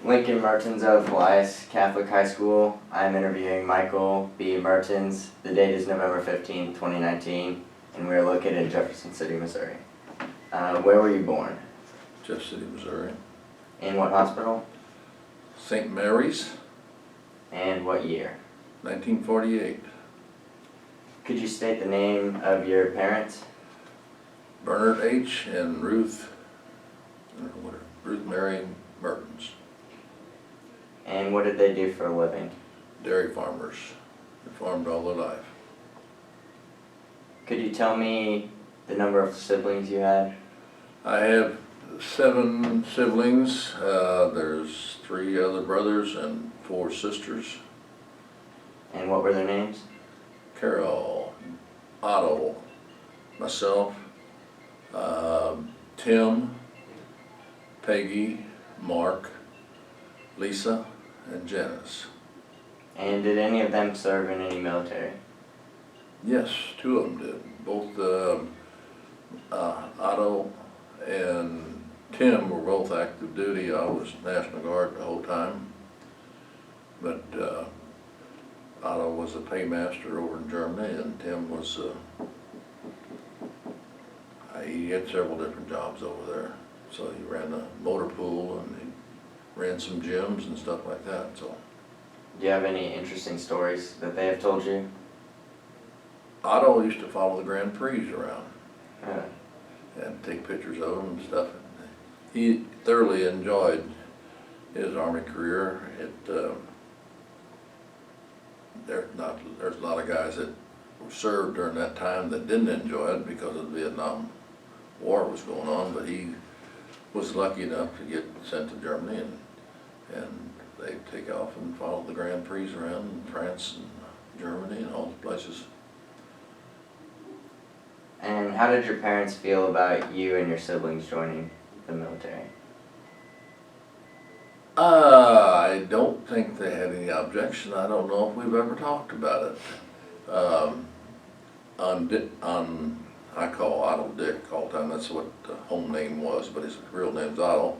Lincoln Mertens of Elias Catholic High School. I'm interviewing Michael B. Mertens. The date is November 15, 2019, and we are located in Jefferson City, Missouri. Where were you born? Jeff City, Missouri. In what hospital? St. Mary's, And what year? 1948. Could you state the name of your parents? Bernard H. and Ruth Mary Mertens, And what did they do for a living? dairy farmers. They farmed all their life. Could you tell me the number of siblings you had? I have 7 siblings. There's 3 other brothers and 4 sisters. And what were their names? Carol, Otto, myself, Tim, Peggy, Mark, Lisa, and Janice. And did any of them serve in any military? Yes, 2 of them did. Both Otto and Tim were both active duty. I was National Guard the whole time. But Otto was a paymaster over in Germany, and Tim was, he had several different jobs over there. So he ran a motor pool and he ran some gyms and stuff like that, so. Do you have any interesting stories that they have told you? Otto used to follow the Grand Prix around Uh, and take pictures of them and stuff. He thoroughly enjoyed his Army career. There's a lot of guys that served during that time that didn't enjoy it because of the Vietnam War was going on, but he was lucky enough to get sent to Germany, and they take off and follow the Grand Prix around France and Germany and all the places. And how did your parents feel about you and your siblings joining the military? I don't think they had any objection. I don't know if we've ever talked about it. I call Otto Dick all the time. That's what the home name was, but his real name's Otto.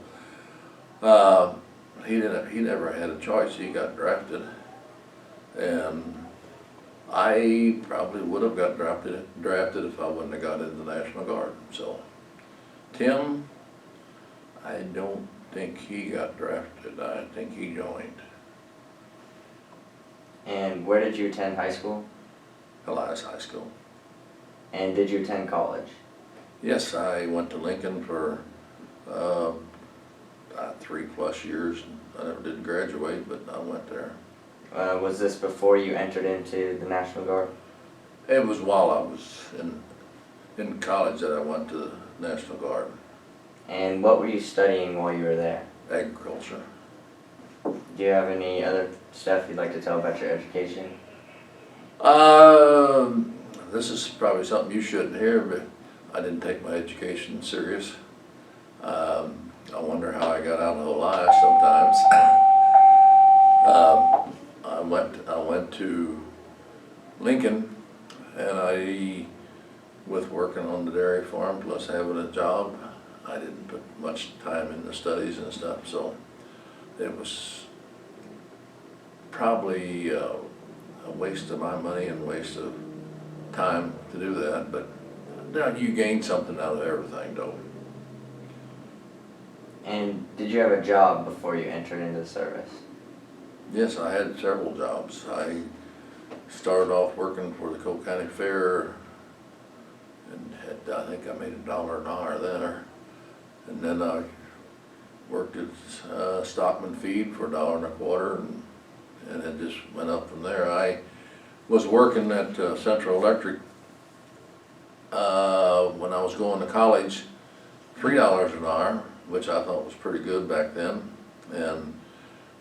He never had a choice. He got drafted, and I probably would have got drafted if I wouldn't have got into the National Guard. So Tim, I don't think he got drafted. I think he joined. And where did you attend high school? Elias High School. And did you attend college? Yes, I went to Lincoln for about 3+ years. I never did graduate, but I went there. Was this before you entered into the National Guard? It was while I was in college that I went to the National Guard. And what were you studying while you were there? Agriculture. Do you have any other stuff you'd like to tell about your education? This is probably something you shouldn't hear, but I didn't take my education serious. I wonder how I got out of Elias sometimes. I went to Lincoln, and with working on the dairy farm plus having a job, I didn't put much time in the studies and stuff, so it was probably a waste of my money and waste of time to do that, but you gain something out of everything, though. And did you have a job before you entered into the service? Yes, I had several jobs. I started off working for the Cole County Fair, and I think I made $1 an hour there. And then I worked at Stockman Feed for $1.25, and it just went up from there. I was working at Central Electric when I was going to college, $3 an hour, which I thought was pretty good back then. And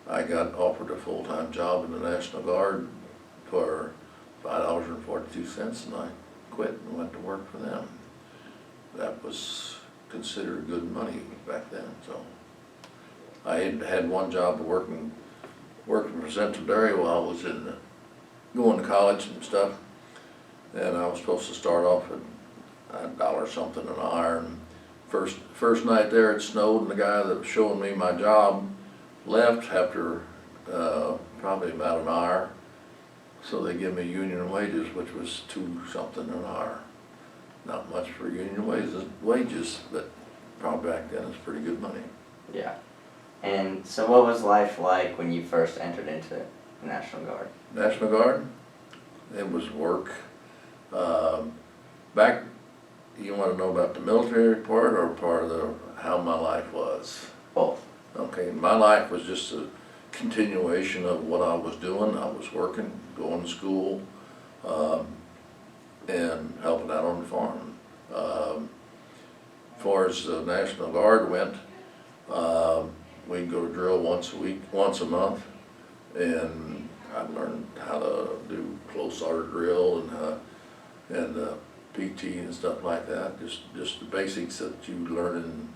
I got offered a full-time job in the National Guard for $5.42, and I quit and went to work for them. That was considered good money back then. So I had one job of working for Central Dairy while I was going to college and stuff, and I was supposed to start off at $1 something an hour, and First night there, it snowed, and the guy that was showing me my job left after probably about an hour. So they give me union wages, which was $2 something an hour. Not much for union wages, but probably back then it's pretty good money. Yeah. And so what was life like when you first entered into the National Guard? National Guard, it was work. Back, you want to know about the military part or part of how my life was? Both. Okay, my life was just a continuation of what I was doing. I was working, going to school, and helping out on the farm. As far as the National Guard went, we'd go to drill once a month, and I learned how to do close order drill and PT and stuff like that. Just the basics that you learn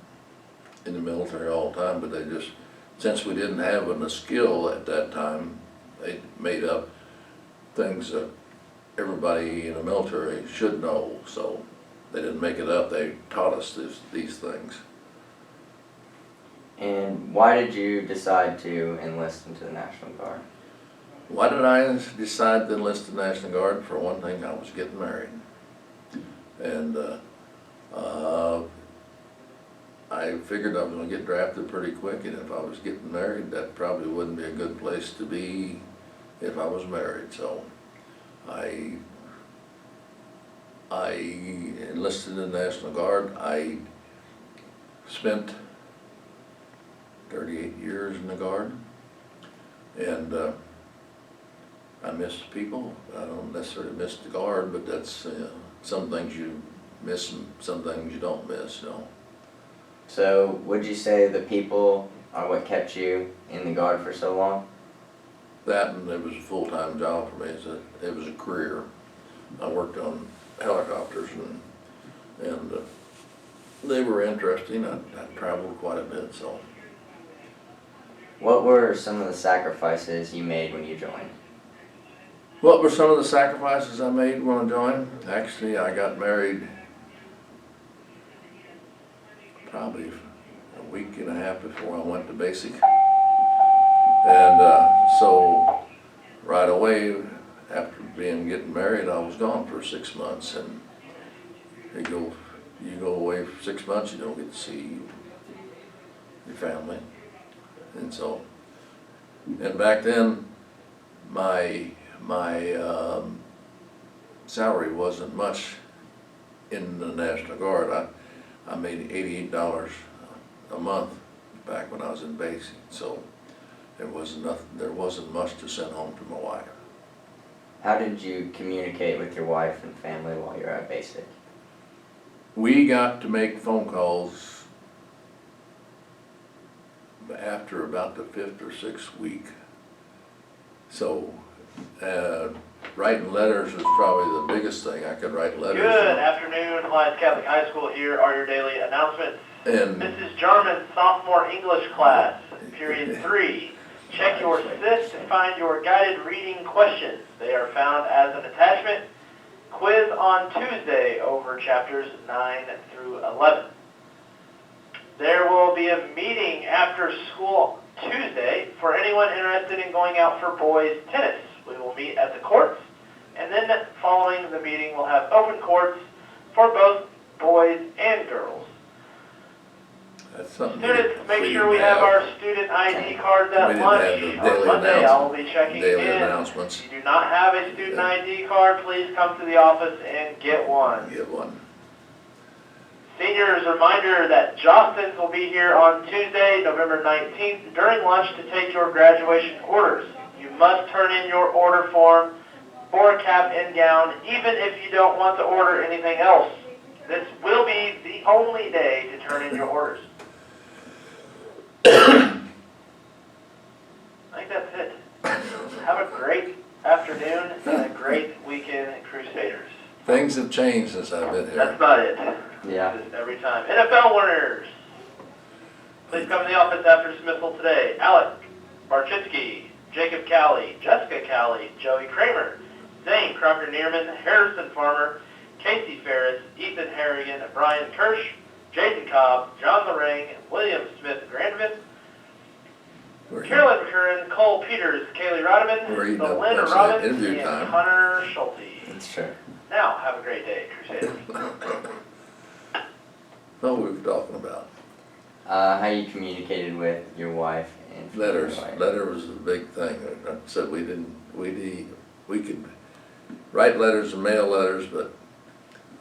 in the military all the time. But they just, since we didn't have a skill at that time, they made up things that everybody in the military should know. So they didn't make it up. They taught us these things. And why did you decide to enlist into the National Guard? Why did I decide to enlist the National Guard? For one thing, I was getting married. And I figured I was going to get drafted pretty quick, and if I was getting married, that probably wouldn't be a good place to be if I was married. So I enlisted in the National Guard. I spent 38 years in the Guard, and I miss people. I don't necessarily miss the Guard, but that's some things you miss and some things you don't miss, you know. So would you say the people are what kept you in the Guard for so long? That, and it was a full-time job for me. It was a career. I worked on helicopters, and they were interesting. I traveled quite a bit, so. What were some of the sacrifices you made when you joined? What were some of the sacrifices I made when I joined? Actually, I got married probably a week and a half before I went to basic. And so right away, after getting married, I was gone for 6 months. And you go away for 6 months, you don't get to see your family. And so, and back then, my salary wasn't much in the National Guard. I made $88 a month back when I was in basic, so there wasn't much to send home to my wife. How did you communicate with your wife and family while you were at basic? We got to make phone calls after about the 5th or 6th week. So writing letters was probably the biggest thing. I could write letters. Good afternoon, Alliance Catholic High School. Here are your daily announcements. And Mrs. Jarman's sophomore English class, period 3. Check your SIS to find your guided reading questions. They are found as an attachment. Quiz on Tuesday over chapters 9 through 11. There will be a meeting after school Tuesday for anyone interested in going out for boys tennis. We will meet at the courts, and then following the meeting we'll have open courts for both boys and girls. that's something. Students, make sure we have our student ID cards at lunch. On Monday, I will be checking daily in. announcements. If you do not have a student ID card, please come to the office and get one. Get one. Seniors, reminder that Jostens will be here on Tuesday, November 19th, during lunch to take your graduation orders. You must turn in your order form for a cap and gown, even if you don't want to order anything else. This will be the only day to turn in your orders. I think that's it. Have a great afternoon and a great weekend, Crusaders. Things have changed since I've been That's here. about it. Yeah. Just every time. NFL learners, please come to the office after dismissal today. Alec Barchitsky, Jacob Cowley, Jessica Cowley, Joey Kramer, Zane Crocker Neerman, Harrison Farmer, Casey Ferris, Ethan Harrigan, Brian Kirsch, Jason Cobb, John Lorang, William Smith Grandvin, We're eating- Carolyn McCurran, Cole Peters, Kaylee Rodeman, We're eating up Belinda actually Robbins, interview and time. Hunter Schulte. That's true. Now, have a great day, Crusaders. What were we talking about? How you communicated with your wife and Letters. family. Letter was a big thing. I said we could write letters and mail letters, but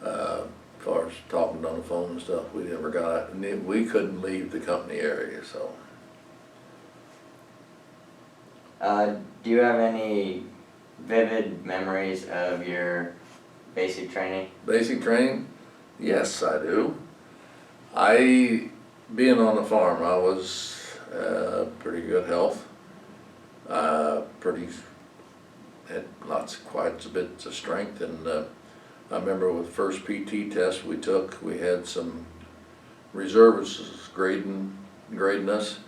as far as talking on the phone and stuff, we never got it. We couldn't leave the company area, so. Do you have any vivid memories of your basic training? Basic training? Yes, I do. Being on the farm, I was pretty good health. Had lots, quite a bit of strength, and I remember with the first PT test we took, we had some reservists grading us,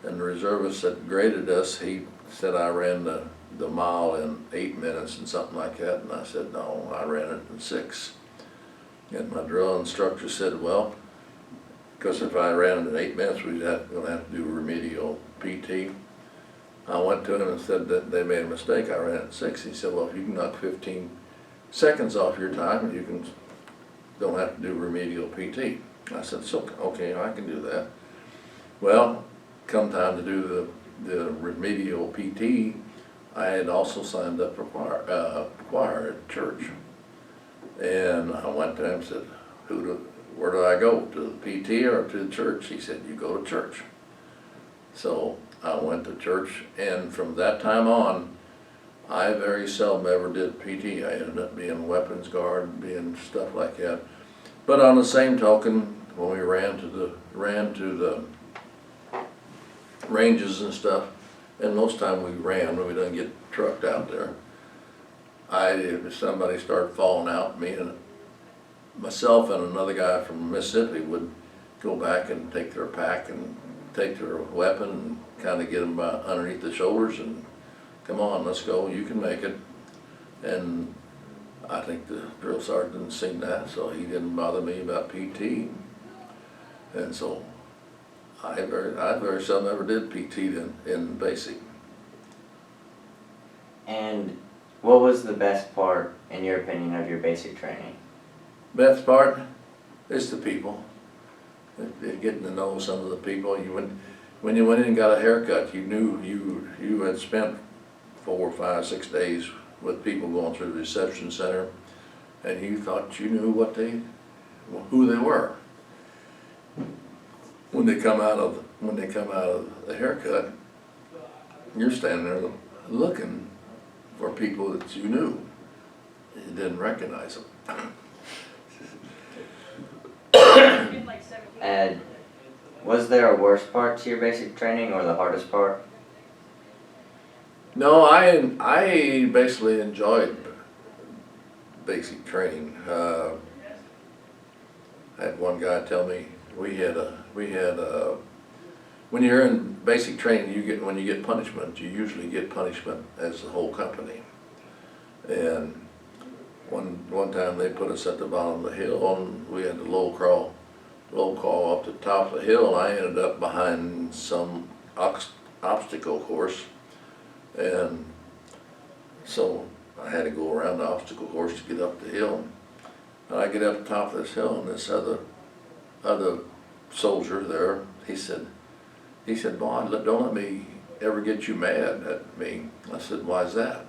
and the reservist that graded us, he said I ran the mile in 8 minutes and something like that, and I said, no, I ran it in 6. And my drill instructor said, well, because if I ran it in 8 minutes, gonna have to do remedial PT. I went to him and said that they made a mistake, I ran it in 6. He said, well, if you can knock 15 seconds off your time, don't have to do remedial PT. I said, so, okay, I can do that. Well, come time to do the remedial PT, I had also signed up for choir at church. And I went to him and said, where do I go, to the PT or to the church? He said, you go to church. So I went to church, and from that time on, I very seldom ever did PT. I ended up being weapons guard, being stuff like that. But on the same token, when we ran to the ranges and stuff, and most time we ran, we didn't get trucked out there. If somebody started falling out, me and myself and another guy from Mississippi would go back and take their pack and take their weapon and kind of get them by underneath the shoulders and come on, let's go, you can make it. And I think the drill sergeant didn't see that, so he didn't bother me about PT. And so I very seldom ever did PT in basic. And what was the best part, in your opinion, of your basic training? Best part is the people. Getting to know some of the people. When you went in and got a haircut, you knew you had spent 4, 5, 6 days with people going through the reception center, and you thought you knew who they were. When they come out of the haircut, you're standing there looking for people that you knew. You didn't recognize them. And was there a worse part to your basic training or the hardest part? No, I basically enjoyed basic training. I had one guy tell me we had when you're in basic training, when you get punishment, you usually get punishment as the whole company. And one time they put us at the bottom of the hill, and we had to low crawl up the top of the hill, and I ended up behind some obstacle course, and so I had to go around the obstacle course to get up the hill. And I get up the top of this hill, and this other soldier there, he said, "Boy, don't let me ever get you mad at me." I said, "Why's that?"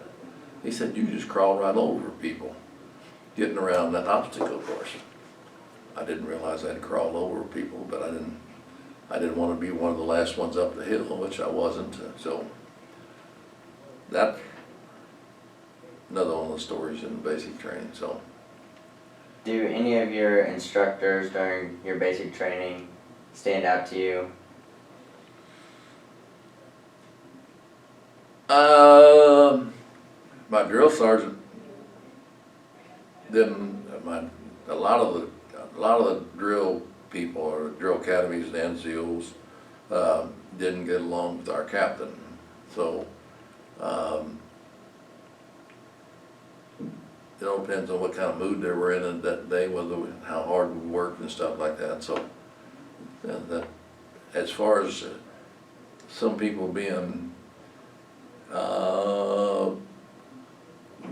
He said, "You just crawl right over people getting around that obstacle course." I didn't realize I'd crawl over people, but I didn't want to be one of the last ones up the hill, which I wasn't. So that's another one of the stories in basic training. So, do any of your instructors during your basic training stand out to you? My drill sergeant didn't. A lot of the drill people, or drill academies and NCOs, didn't get along with our captain. So it all depends on what kind of mood they were in that day, how hard we worked and stuff like that. So that as far as some people being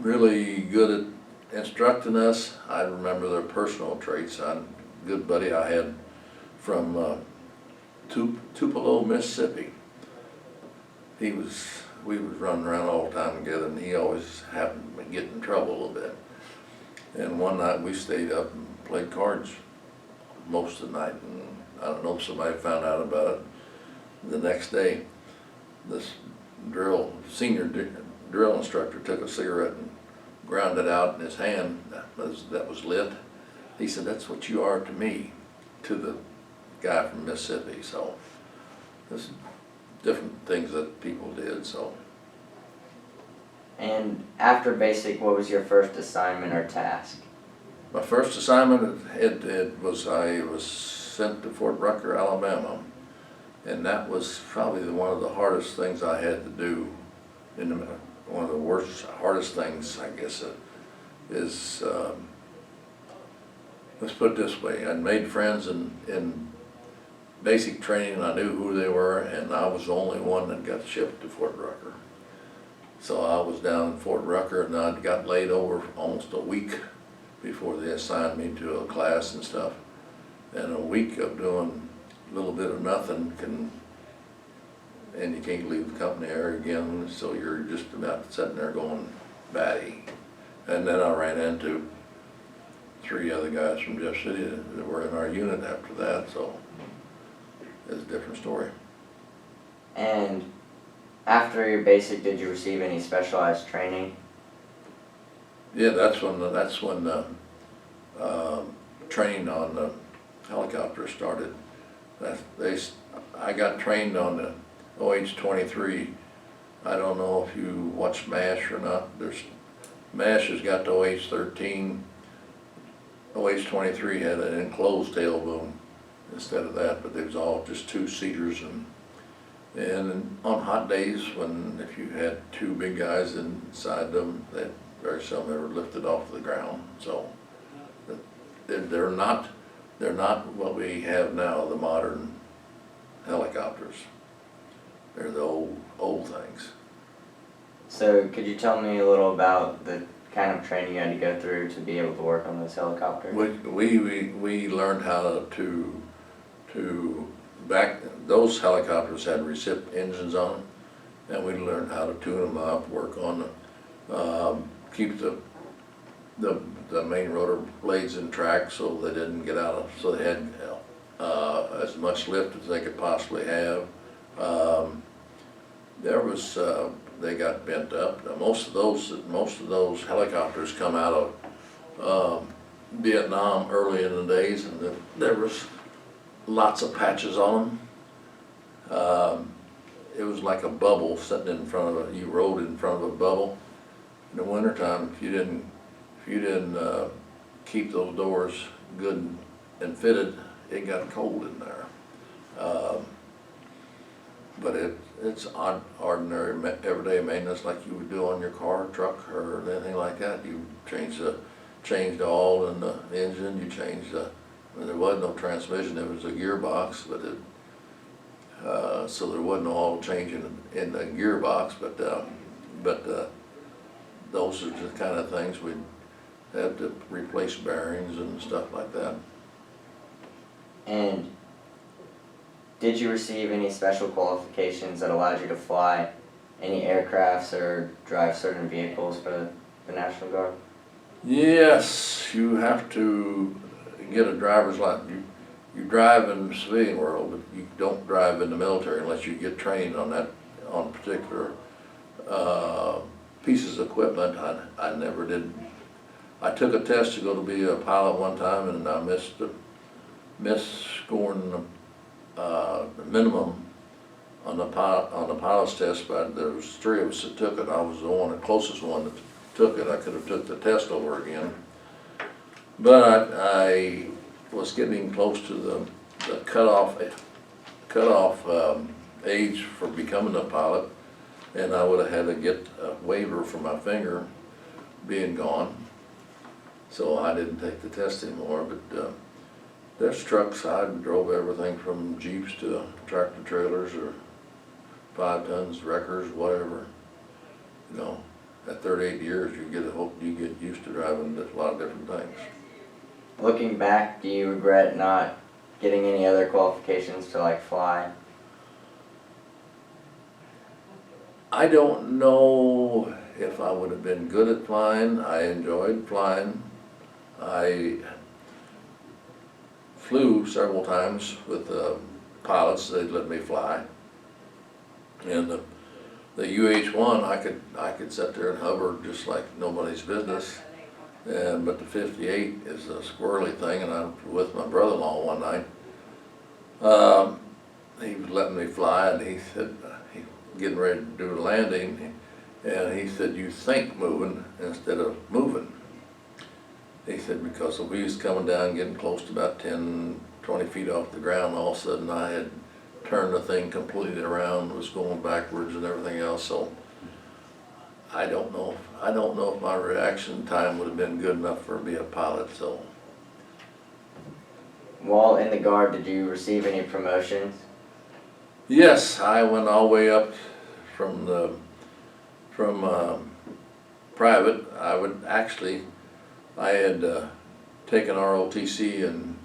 really good at instructing us, I remember their personal traits. A good buddy I had from Tupelo, Mississippi. We was running around all the time together, and he always happened to get in trouble a little bit. And one night we stayed up and played cards most of the night, and I don't know if somebody found out about it. The next day, this senior drill instructor took a cigarette and ground it out in his hand that was lit. He said, "That's what you are to me," to the guy from Mississippi. So there's different things that people did. So. And after basic, what was your first assignment or task? My first assignment, I was sent to Fort Rucker, Alabama, and that was probably one of the hardest things I had to do. One of the hardest things, I guess, is let's put it this way: I'd made friends in basic training, and I knew who they were, and I was the only one that got shipped to Fort Rucker. So I was down in Fort Rucker, and I got laid over almost a week before they assigned me to a class and stuff. And a week of doing a little bit of nothing and you can't leave the company ever again, so you're just about sitting there going batty. And then I ran into 3 other guys from Jeff City that were in our unit after that, so it's a different story. And after your basic, did you receive any specialized training? Yeah, that's when training on the helicopter started. I got trained on the OH-23. I don't know if you watch MASH or not. MASH has got the OH-13. OH-23 had an enclosed tail boom instead of that, but they was all just 2-seaters, and on hot days, if you had 2 big guys inside them, they very seldom ever lifted off the ground. So they're not what we have now, the modern helicopters. They're the old things. So could you tell me a little about the kind of training you had to go through to be able to work on this helicopter? We learned how to those helicopters had recip engines on them, and we learned how to tune them up, work on keep the main rotor blades in track so they didn't get out of, so they had as much lift as they could possibly have. They got bent up. Now, most of those helicopters come out of Vietnam early in the days, and there was lots of patches on them. It was like a bubble sitting in front of you rode in front of a bubble. In the wintertime, if you didn't keep those doors good and fitted, it got cold in there. But it's ordinary, everyday maintenance like you would do on your car, truck, or anything like that. You change the oil in the engine. You change there wasn't no transmission. It was a gearbox, but so there wasn't no oil change in the gearbox. But those are the kind of things we'd have to replace bearings and stuff like that. And did you receive any special qualifications that allowed you to fly any aircrafts or drive certain vehicles for the National Guard? Yes, you have to get a driver's license. You drive in the civilian world, but you don't drive in the military unless you get trained on particular pieces of equipment. I never did. I took a test to go to be a pilot one time, and I missed scoring the minimum on the pilot's test. But there was 3 of us that took it. I was the closest one that took it. I could have took the test over again, but I was getting close to the cutoff age for becoming a pilot, and I would have had to get a waiver for my finger being gone, so I didn't take the test anymore. But There's trucks, I drove everything from Jeeps to tractor trailers or 5 tons, wreckers, whatever. You know, at 38 years, you get used to driving a lot of different things. Looking back, do you regret not getting any other qualifications to like fly? I don't know if I would have been good at flying. I enjoyed flying. I flew several times with pilots. They'd let me fly. And the UH-1, I could sit there and hover just like nobody's business. But the 58 is a squirrely thing, and I'm with my brother-in-law one night. He was letting me fly, and he said, getting ready to do the landing, and he said, "You think moving instead of moving." He said, because the wheels coming down, getting close to about 10, 20 feet off the ground, all of a sudden I had turned the thing completely around, was going backwards and everything else. So I don't know if my reaction time would have been good enough for me to be a pilot. So While in the Guard, did you receive any promotions? yes, I went all the way up from private. I had taken ROTC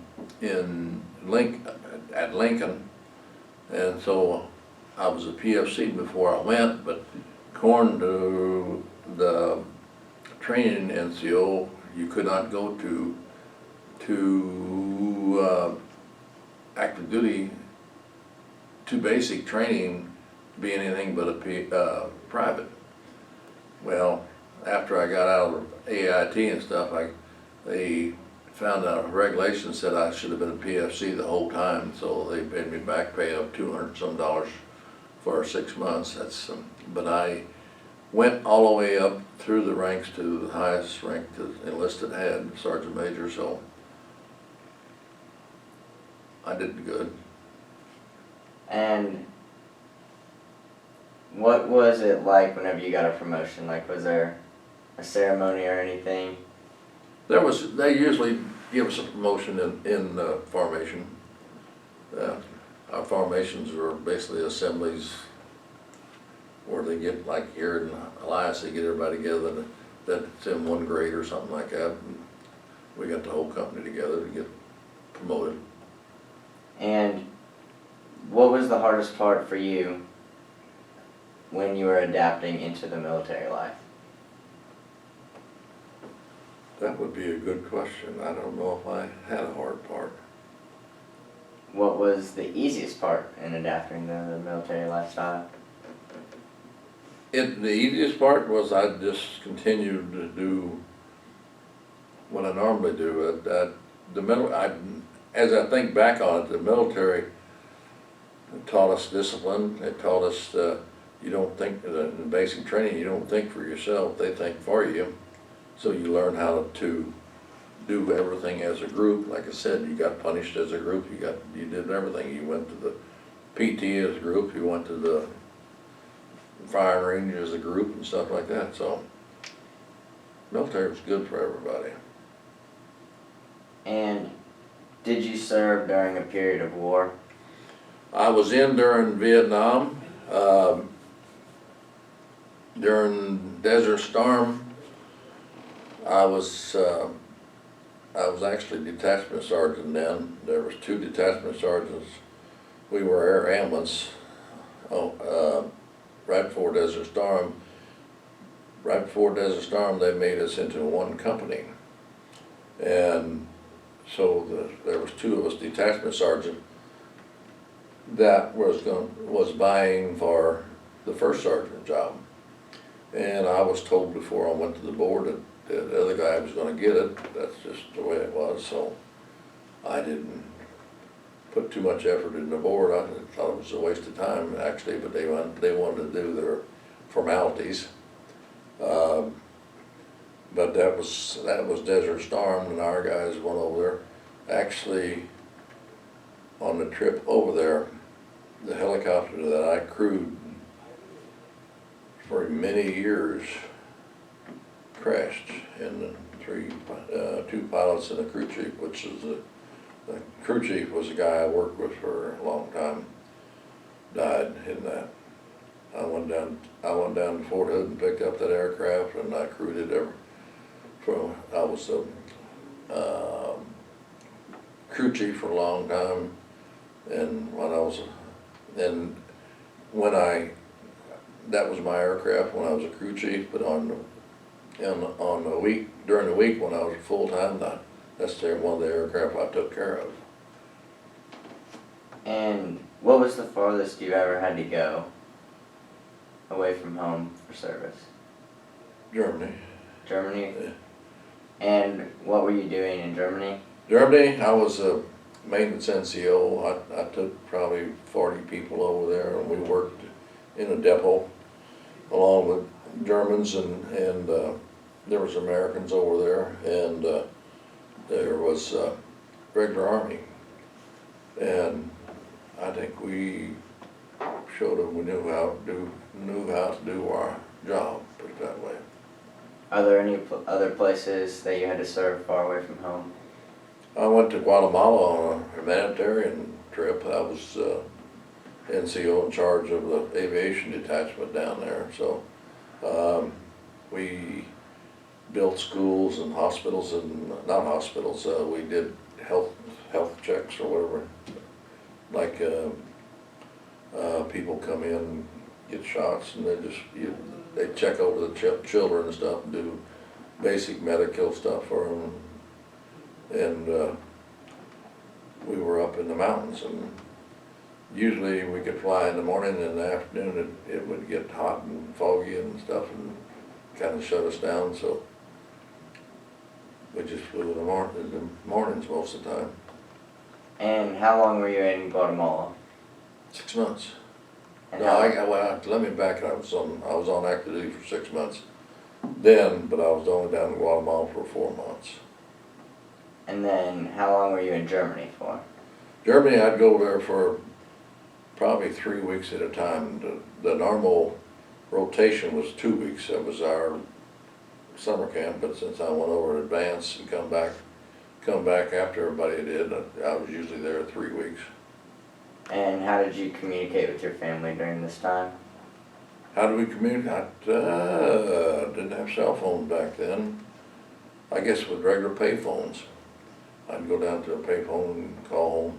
at Lincoln, and so I was a PFC before I went, but according to the training NCO, you could not go to active duty to basic training to be anything but a private. Well, after I got out of AIT and stuff, they found out a regulation said I should have been a PFC the whole time, so they paid me back pay of $200 some for 6 months. But I went all the way up through the ranks to the highest rank that enlisted had, Sergeant Major, so I did good. And what was it like whenever you got a promotion? Like, was there a ceremony or anything? They usually give us a promotion in formation. Our formations were basically assemblies where they get, like here in Elias, they get everybody together that's in one grade or something like that. And we got the whole company together to get promoted. And what was the hardest part for you when you were adapting into the military life? That would be a good question. I don't know if I had a hard part. What was the easiest part in adapting to the military lifestyle? The easiest part was I just continued to do what I normally do. As I think back on it, the military taught us discipline. It taught us you don't think, in basic training, you don't think for yourself, they think for you. So you learn how to do everything as a group. Like I said, you got punished as a group, you did everything. You went to the PT as a group, you went to the firing range as a group and stuff like that. So military was good for everybody. And did you serve during a period of war? I was in during Vietnam, during Desert Storm. I was actually detachment sergeant then. There was 2 detachment sergeants. We were air ambulance. Right before Desert Storm. Right before Desert Storm, they made us into one company, and so there was 2 of us detachment sergeant that was vying for the first sergeant job, and I was told before I went to the board that the other guy was going to get it. That's just the way it was. So I didn't put too much effort in the board. I thought it was a waste of time actually, but they wanted to do their formalities. But that was Desert Storm, and our guys went over there. Actually, on the trip over there, the helicopter that I crewed for many years crashed, and 2 pilots and a crew chief, which is the crew chief was a guy I worked with for a long time, died in that. I went down to Fort Hood and picked up that aircraft, and I crewed it ever I was a crew chief for a long time, and that was my aircraft when I was a crew chief, but during the week when I was full-time, that's one of the aircraft I took care of. And what was the farthest you ever had to go away from home for service? Germany. Germany? Yeah. And what were you doing in Germany? Germany, I was a maintenance NCO. I took probably 40 people over there, and we worked in a depot along with Germans, and there was Americans over there, and there was regular Army. And I think we showed them we knew how to do our job, put it that way. Are there any other places that you had to serve far away from home? I went to Guatemala on a humanitarian trip. I was NCO in charge of the aviation detachment down there. So we built schools and hospitals, and not hospitals. We did health checks or whatever. Like people come in and get shots, and they check over the children and stuff, and do basic medical stuff for them. And we were up in the mountains, and usually we could fly in the morning, and in the afternoon it would get hot and foggy and stuff, and kind of shut us down. So we just flew in the mornings most of the time. And how long were you in Guatemala? 6 months. And No, let me back it up. I was on active duty for 6 months then, but I was only down in Guatemala for 4 months. And then how long were you in Germany for? Germany, I'd go there for probably 3 weeks at a time. The normal rotation was 2 weeks. That was our summer camp, but since I went over in advance and come back after everybody did, I was usually there 3 weeks. And how did you communicate with your family during this time? How did we communicate? Didn't have cell phones back then. I guess with regular pay phones. I'd go down to a pay phone and call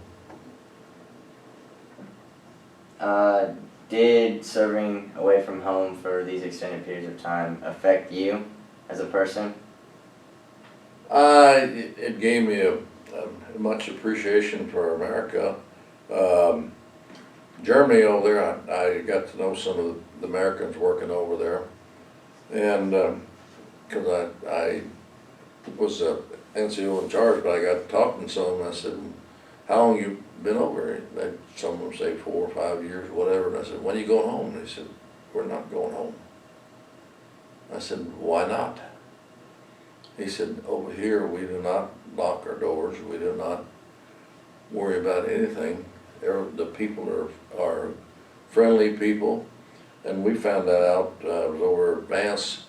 home. Did serving away from home for these extended periods of time affect you as a person? It gave me a much appreciation for America. Germany over there, I got to know some of the Americans working over there, and because I was a NCO in charge, but I got talking to some of them. I said, "How long you been over here?" Some of them say 4 or 5 years, whatever. And I said, "When are you going home?" And they said, "We're not going home." I said, "Why not?" He said, "Over here we do not lock our doors. We do not worry about anything. The people are friendly people." And we found that out. It was over at Vance.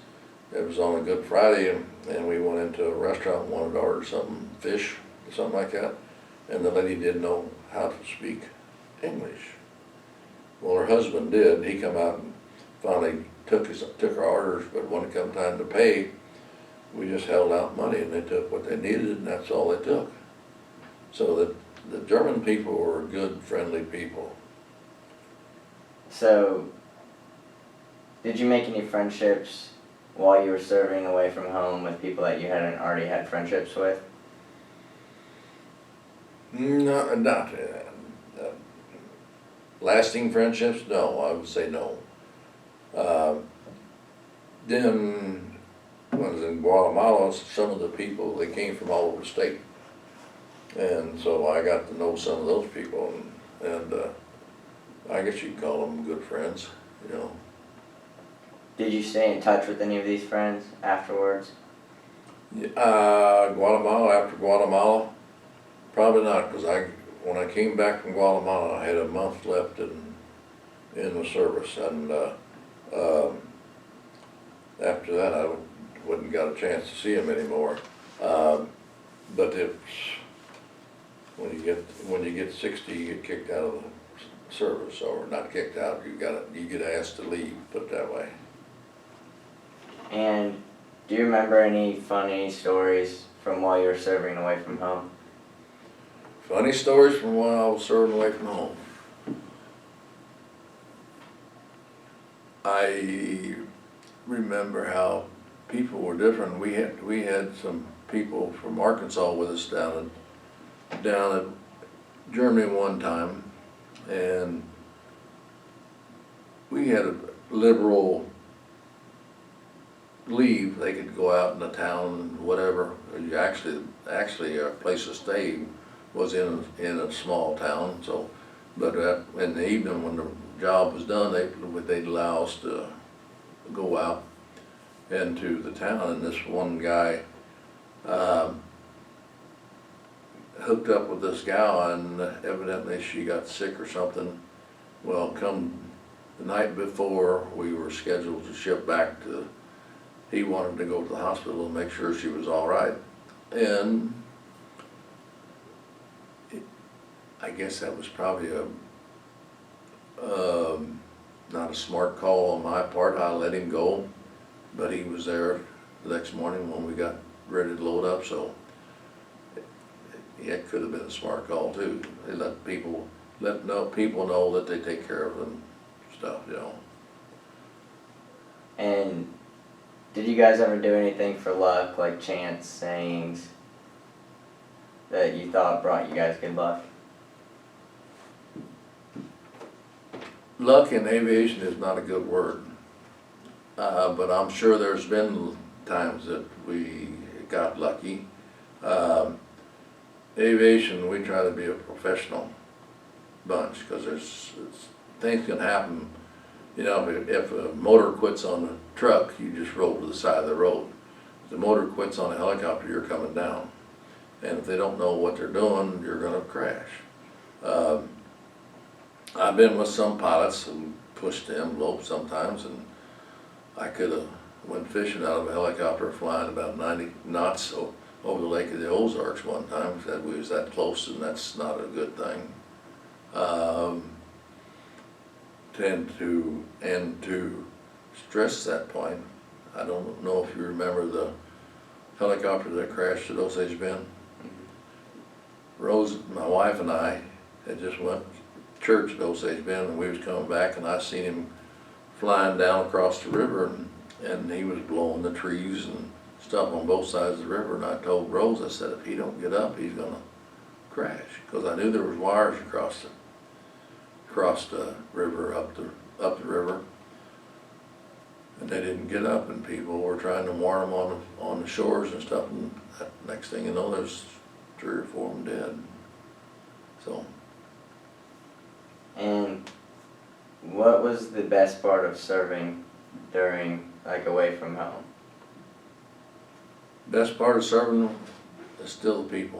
It was on a Good Friday, and we went into a restaurant and wanted to order fish, something like that. And the lady didn't know how to speak English. Well, her husband did. He come out and finally took our orders, but when it come time to pay, we just held out money, and they took what they needed, and that's all they took. So the German people were good, friendly people. So, did you make any friendships while you were serving away from home with people that you hadn't already had friendships with? No, not lasting friendships. No, I would say no. Then when I was in Guatemala, some of the people, they came from all over the state, and so I got to know some of those people, and I guess you'd call them good friends, you know. Did you stay in touch with any of these friends afterwards? After Guatemala, probably not, because when I came back from Guatemala, I had a month left in the service, and after that, I wouldn't got a chance to see him anymore. But when you get 60, you get kicked out of the service, or not kicked out, you get asked to leave, put it that way. And do you remember any funny stories from while you were serving away from home? Funny stories from when I was serving away from home. I remember how people were different. We had some people from Arkansas with us down at Germany one time, and we had a liberal leave. They could go out in the town, whatever. You actually our place to stay was in a small town. So, but in the evening when the job was done, they'd allow us to go out into the town. And this one guy hooked up with this gal, and evidently she got sick or something. Well, come the night before we were scheduled to ship back to, he wanted to go to the hospital and make sure she was all right. And I guess that was probably not a smart call on my part. I let him go, but he was there the next morning when we got ready to load up, so it could have been a smart call too. They let people know that they take care of them stuff, you know. And did you guys ever do anything for luck, like chance sayings that you thought brought you guys good luck? Luck in aviation is not a good word, but I'm sure there's been times that we got lucky. Aviation, we try to be a professional bunch, because things can happen. You know, if a motor quits on a truck, you just roll to the side of the road. If the motor quits on a helicopter, you're coming down. And if they don't know what they're doing, you're gonna crash. I've been with some pilots who pushed the envelope sometimes, and I could have went fishing out of a helicopter flying about 90 knots over the Lake of the Ozarks one time. That we was that close, and that's not a good thing. To stress that point, I don't know if you remember the helicopter that crashed at Osage Bend. Rose, my wife, and I had just went to church at Osage Bend, and we was coming back, and I seen him flying down across the river, and he was blowing the trees and stuff on both sides of the river. And I told Rose, I said, if he don't get up, he's gonna crash, because I knew there was wires across the river, up the river, and they didn't get up, and people were trying to warn them on the shores and stuff, and next thing you know, there's 3 or 4 of them dead. So. And what was the best part of serving during, like, away from home? Best part of serving is still the people.